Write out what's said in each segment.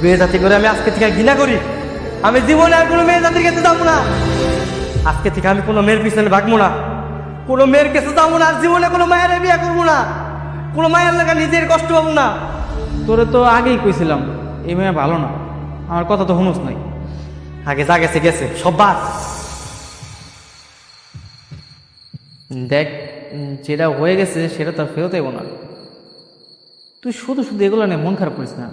মেয়ে জাতি করে আমি আজকে থেকে ঘৃণা করি। আমি জীবনে আর কোনো মেয়ে জাতির কাছে যাবো না। আজকে থেকে আমি কোনো মেয়ের পিছনে ভাগবো না, কোনো মেয়ের কাছে যাবো না, আর জীবনে কোনো মায়ের বিয়ে করবো না, কোনো মায়ের লাগা নিজের কষ্ট পাবো না। তোরে তো আগেই কইছিলাম এই মেয়ে ভালো না, আমার কথা তো শুনোস নাই। আগে যা গেছে গেছে, সব বাদ। দেখ, যেটা হয়ে গেছে সেটা তো আর ফেরত এবো না। তুই শুধু শুধু এগুলো নিয়ে মন খারাপ করিস না।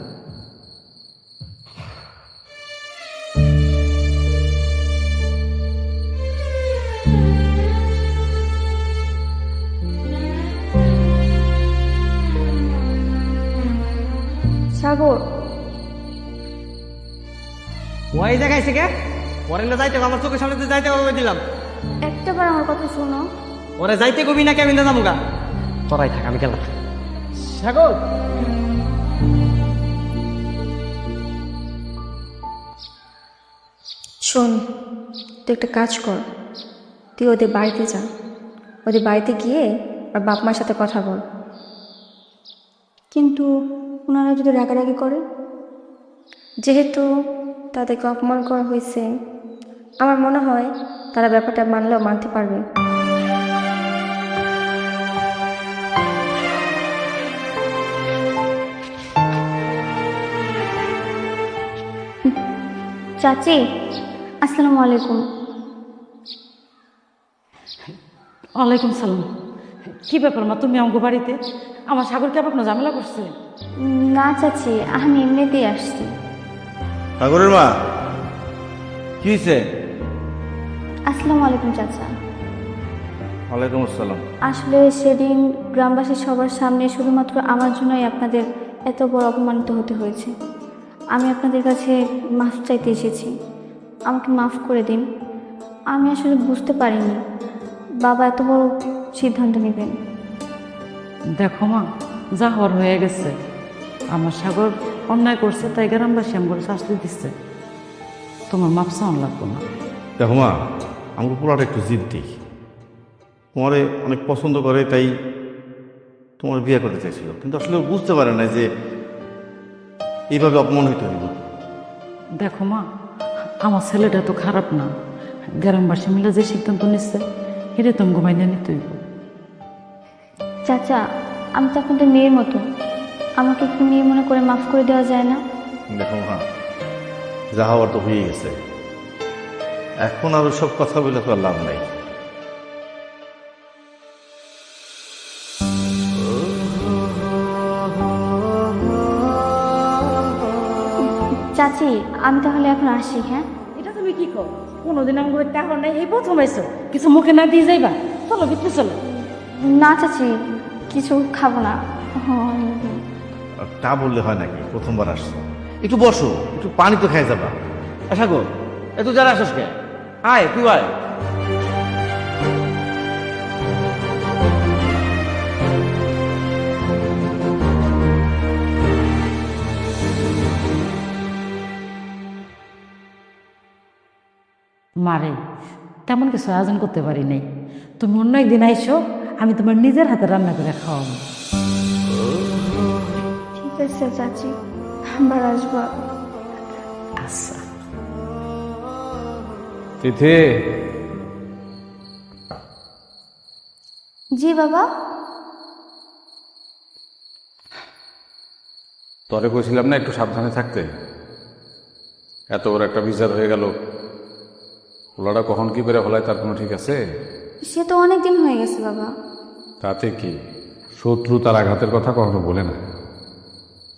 সাগর, ওই দেখাইছে কে? পরে না যাইতে হবে, আমার চোখের সামনে যাইতে হবে দিলাম। একটাবার আমার কথা শোনো। ওরে যাইতে কবি না, কেমন যাবো গা? তোরাই থাক, আমি গেলাম। সাগর, শোন, তুই একটা কাজ কর, তুই ওদের বাড়িতে যা, ওদের বাড়িতে গিয়ে আর বাপ মার সাথে কথা বল। কিন্তু ওনারা যদি রাগারাগি করে, যেহেতু তাদেরকে অপমান করা হয়েছে, আমার মনে হয় তারা ব্যাপারটা মানলেও মানতে পারবে। চাচি, আসসালামু আলাইকুম। ওয়ালাইকুম সালাম। কি ব্যাপার মা, তুমি আমাকে বাড়িতে? আমার সাগরকে আবার কোনো ঝামেলা করছে? না চাচি, আমি এমনিতেই আসছি। সাগরের মা, কি হয়েছে? আসসালামু আলাইকুম চাচা। ওয়ালাইকুম আসসালাম। আসলে সেদিন গ্রামবাসী সবার সামনে শুধুমাত্র আমার জন্যই আপনাদের এত বড় অপমানিত হতে হয়েছে। আমি আপনাদের কাছে মাফ চাইতে এসেছি, আমাকে মাফ করে দিন। আমি আসলে বুঝতে পারিনি বাবা এত বড় সিদ্ধান্ত নেবেন। দেখো মা, যা হওয়ার হয়ে গেছে। আমার সাগর অন্যায় করছে, তাই গ্রামবাসী আমার শাস্তি দিচ্ছে। তোমার মাপ চাওয়ান লাগবো না। দেখো মা, আমাকে পোলাটা একটু জিদ্দি, তোমারে অনেক পছন্দ করে, তাই তোমার বিয়ে করতে চাইছিল, কিন্তু আসলে ও বুঝতে পারে না যে এইভাবে অপমান হইতে হইব। দেখো মা, আমার ছেলেটা তো খারাপ না। গ্রামবাসী মিলে যে সিদ্ধান্ত নিচ্ছে এটা তুমি ঘুমাইলে নিতে হইব। চাচা, আমি তো আপনাদের মেয়ের মতো, আমাকে একটু মেয়ে মনে করে মাফ করে দেওয়া যায় না? দেখো মা, যা হওয়ার তো হয়ে গেছে, এখন আর সব কথা বলে তো আর লাভ নাই। চাচি, আমি তাহলে এখন আসি। হ্যাঁ, এটা তুমি কি কর? কোনোদিন আমাকে টাকা নাই, এই প্রথম আইসো, কিছু মুখে না দিয়ে যাইবা। চলো ভিতরে চলো। না চাচি, কিছু খাবো না। হ্যাঁ, আর তা বললে হয় নাকি? প্রথমবার আসছো, একটু বসো, একটু পানি তো খেয়ে যাবা। সাগর, এত যারা আসস কে? আয়, তুই আয়। মারে, তেমন কিছু আয়োজন করতে পারি নাই। তুমি অন্য একদিন আইসো, আমি তোমার নিজের হাতে রান্না করে খাওয়াবো। ঠিক আছে চাচি, আবার আসবো। আচ্ছা। তিথি, জি বাবা। তরে কইছিলাম না একটু সাবধানে থাকতে? এত বড় একটা বিচার হয়ে গেল, ওলাটা কখন কি করে ফেলায় তার কোনো ঠিক আছে? সে তো অনেক দিন হয়ে গেছে বাবা। তাতে কি, শত্রু তার আঘাতের কথা কখনো বলে না,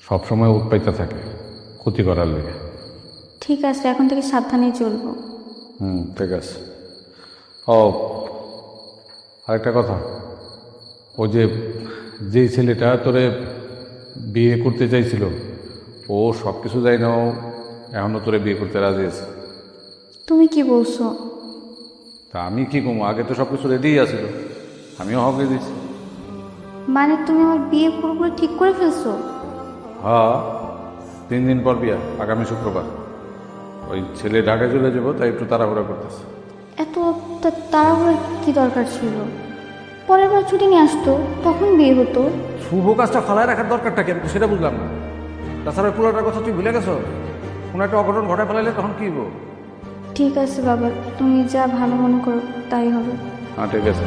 সবসময় উৎপাইতে থাকে ক্ষতি করার লেগে। ঠিক আছে, এখন থেকে সাবধানেই চলবো। ঠিক আছে। ও, আরেকটা কথা, ও যে ছেলেটা তোরে বিয়ে করতে চাইছিল, ও সব কিছু যাই না, ও এখনও তোরে বিয়ে করতে রাজি আছে। তুমি কি বলছো? তা আমি কি কমো, আগে তো সব কিছু রেডিই আছিল, আমিও হকে দিচ্ছি। মানে তুমি আমার বিয়ে পুরোপুরি ঠিক করে ফেলছো? হ্যাঁ, 3 দিন পর বিয়া, আগামী শুক্রবার। ওই ছেলে ঢাকায় চলে যাবো, তাই একটু তাড়াহুড়া করতেছে। এত তাড়াহুড়ো কি দরকার ছিল? পরের বার ছুটি নিয়ে আসতো, তখন বিয়ে হতো। শুভ কাজটা ফালায় রাখার দরকারটা কেন সেটা বুঝলাম না। তাছাড়া ওই পোলাটার কথা তুই ভুলে গেছো? কোনো একটা অঘটন ঘটায় ফেলাইলে তখন কি হইব? ঠিক আছে বাবা, তুমি যা ভালো মনে করো তাই হবে। হ্যাঁ ঠিক আছে।